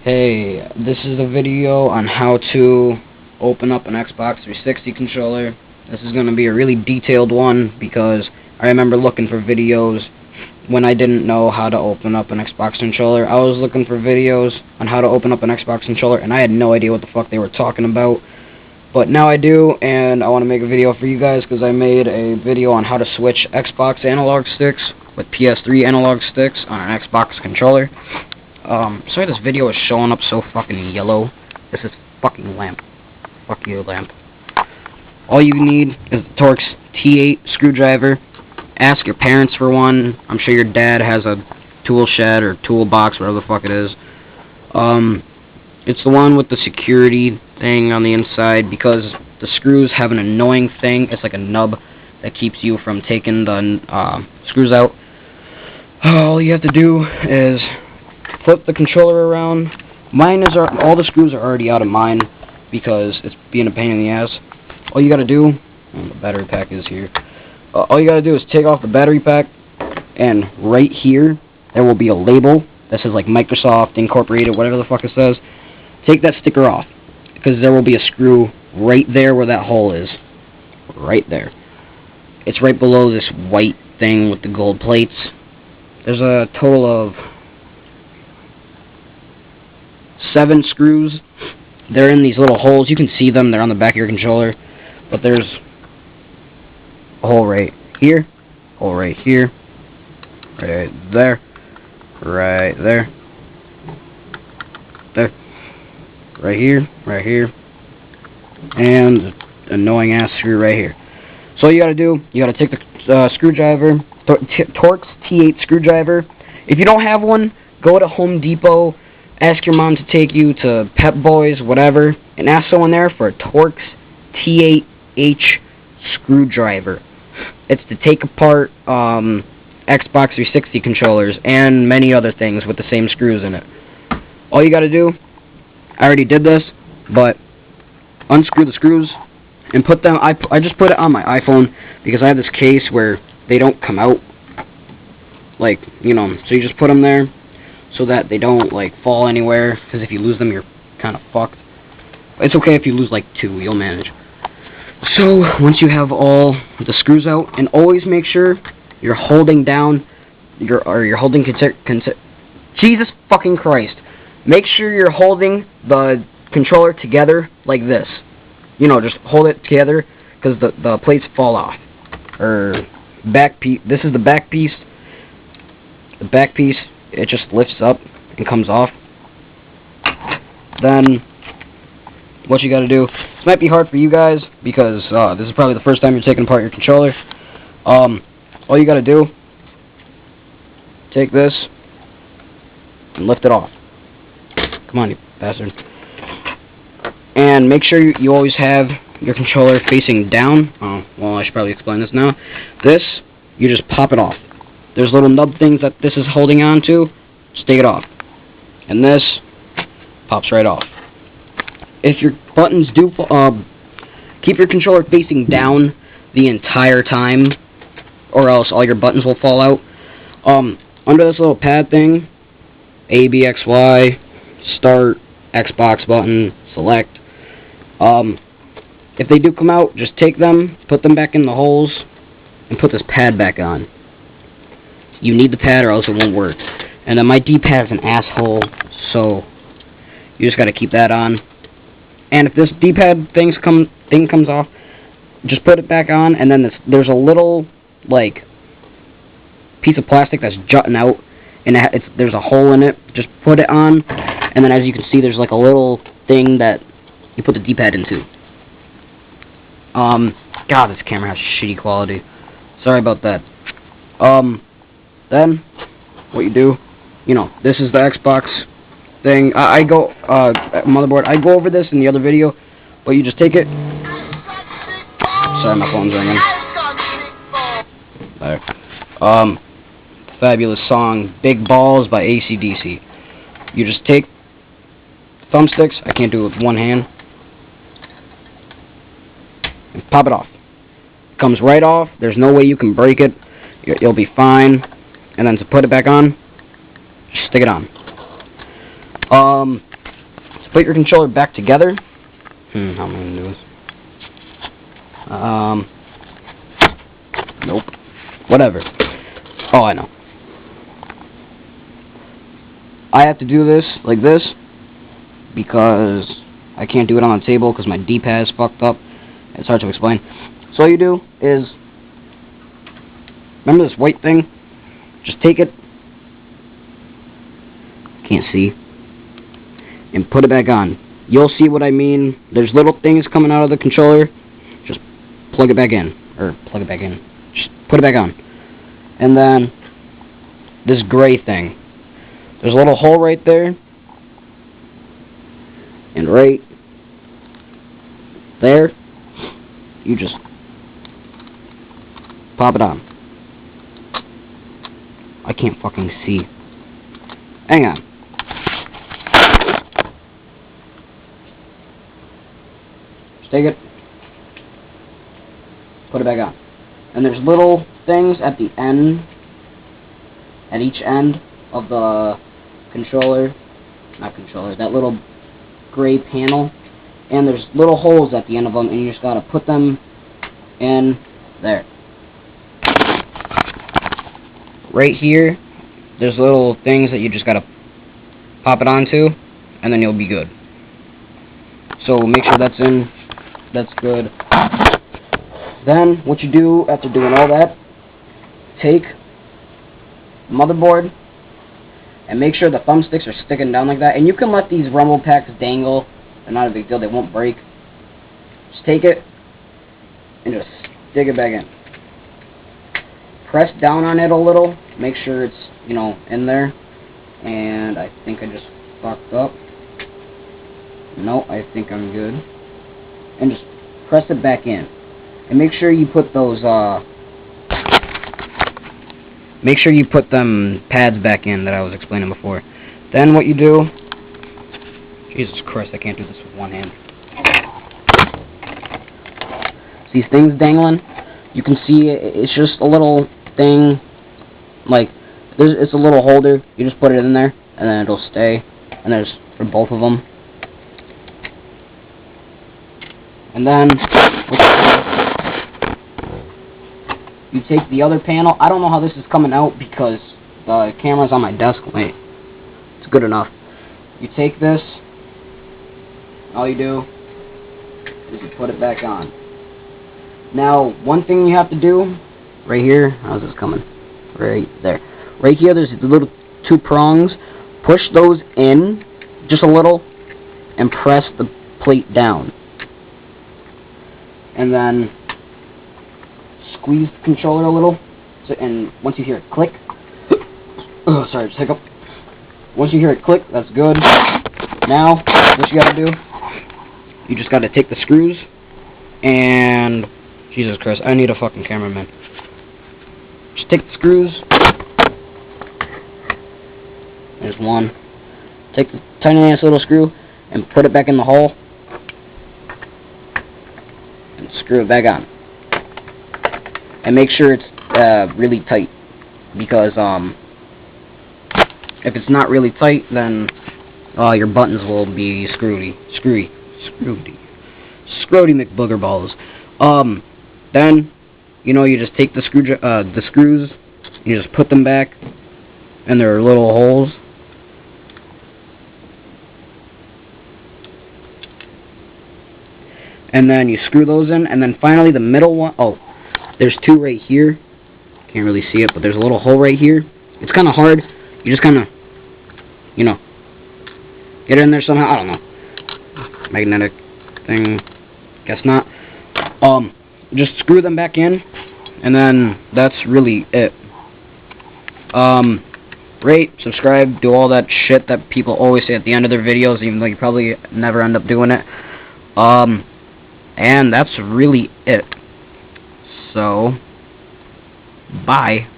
Hey, this is a video on how to open up an Xbox 360 controller. This is going to be a really detailed one because I remember looking for videos when I didn't know how to open up an Xbox controller. I was looking for videos on how to open up an Xbox controller and I had no idea what the fuck they were talking about. But now I do, and I want to make a video for you guys because I made a video on how to switch Xbox analog sticks with PS3 analog sticks on an Xbox controller. Sorry this video is showing up so fucking yellow. This is fucking lamp. Fuck you, lamp. All you need is the Torx T8 screwdriver. Ask your parents for one. I'm sure your dad has a tool shed or toolbox, whatever the fuck it is. It's the one with the security thing on the inside because the screws have an annoying thing. It's like a nub that keeps you from taking the screws out. All you have to do is flip the controller around. All the screws are already out of mine because it's being a pain in the ass. All you gotta do, the battery pack is here. All you gotta do is take off the battery pack, and right here there will be a label that says like Microsoft Incorporated, whatever the fuck it says. Take that sticker off because there will be a screw right there where that hole is. Right there. It's right below this white thing with the gold plates. There's a total of 7 screws. They're in these little holes. You can see them. They're on the back of your controller. But there's a hole right here. Hole right here. Right there. Right there. There. Right here. Right here. And annoying ass screw right here. So all you gotta do, you gotta take the screwdriver, Torx T8 screwdriver. If you don't have one, go to Home Depot. Ask your mom to take you to Pep Boys, whatever, and ask someone there for a Torx T8H screwdriver. It's to take apart Xbox 360 controllers and many other things with the same screws in it. All you gotta do, I already did this, but unscrew the screws and put them. I just put it on my iPhone because I have this case where they don't come out, like, you know. So you just put them there so that they don't like fall anywhere. Because if you lose them, you're kind of fucked. It's okay if you lose like 2, you'll manage. So once you have all the screws out, and always make sure you're holding down you're holding Jesus fucking Christ. Make sure you're holding the controller together like this. You know, just hold it together because the plates fall off. Or back piece. This is the back piece. The back piece, it just lifts up and comes off. Then what you gotta do, this might be hard for you guys because this is probably the first time you're taking apart your controller. All you gotta do, take this and lift it off. Come on, you bastard. And make sure you always have your controller facing down. Oh, well, I should probably explain this now. This, you just pop it off. There's little nub things that this is holding on to. Just take it off. And this pops right off. If your buttons do, keep your controller facing down the entire time, or else all your buttons will fall out. Under this little pad thing, A, B, X, Y, start, Xbox button, select. If they do come out, just take them, put them back in the holes, and put this pad back on. You need the pad or else it won't work. And then my D-pad is an asshole, so you just gotta keep that on. And if this D-pad thing comes off, just put it back on, and then there's a little, like, piece of plastic that's jutting out, and there's a hole in it. Just put it on, and then as you can see, there's like a little thing that you put the D-pad into. God, this camera has shitty quality. Sorry about that. Then, what you do, you know, this is the Xbox thing. Motherboard. I go over this in the other video, but you just take it. Sorry, my phone's ringing. There. Fabulous song, Big Balls by AC/DC. You just take thumbsticks, I can't do it with one hand, and pop it off. It comes right off, there's no way you can break it, you'll be fine. And then to put it back on, just stick it on. So put your controller back together. How am I gonna do this? Nope. Whatever. Oh, I know. I have to do this like this because I can't do it on the table because my D-pad is fucked up. It's hard to explain. So all you do is, remember this white thing? Just take it, can't see, and put it back on. You'll see what I mean. There's little things coming out of the controller. Just plug it back in. Or plug it back in. Just put it back on. And then this gray thing. There's a little hole right there. And right there, you just pop it on. I can't fucking see. Hang on. Just take it. Put it back on. And there's little things at the end, at each end of the controller, not controller, that little gray panel, and there's little holes at the end of them, and you just gotta put them in there. Right here, there's little things that you just gotta pop it onto, and then you'll be good. So make sure that's in, that's good. Then, what you do after doing all that, take the motherboard, and make sure the thumbsticks are sticking down like that. And you can let these rumble packs dangle. They're not a big deal. They won't break. Just take it and just stick it back in. Press down on it a little. Make sure it's, you know, in there. And I think I just fucked up. No, I think I'm good. And just press it back in. And make sure you put those, make sure you put them pads back in that I was explaining before. Then what you do, Jesus Christ, I can't do this with one hand. These things dangling, you can see it's just a little thing, like, it's a little holder, you just put it in there, and then it'll stay, and there's for both of them. And then, you take the other panel. I don't know how this is coming out because the camera's on my desk. Wait, it's good enough. You take this, all you do is you put it back on. Now, one thing you have to do, right here, how's this coming? Right there. Right here, there's the little two prongs. Push those in just a little and press the plate down. And then squeeze the controller a little, so, and once you hear it click, oh, sorry, just hiccup. Once you hear it click, that's good. Now, what you gotta do, you just gotta take the screws, and, Jesus Christ, I need a fucking cameraman. Just take the screws, there's one, take the tiny ass little screw, and put it back in the hole, and screw it back on. And make sure it's really tight, because if it's not really tight, then your buttons will be screwy McBoogerballs. Then, you know, you just take the screws, you just put them back, and there are little holes. And then you screw those in, and then finally the middle one, oh, there's two right here. Can't really see it, but there's a little hole right here. It's kind of hard. You just kind of, you know, get it in there somehow. I don't know. Magnetic thing. Guess not. Just screw them back in, and then that's really it. Rate, subscribe, do all that shit that people always say at the end of their videos, even though you probably never end up doing it. And that's really it. So, bye.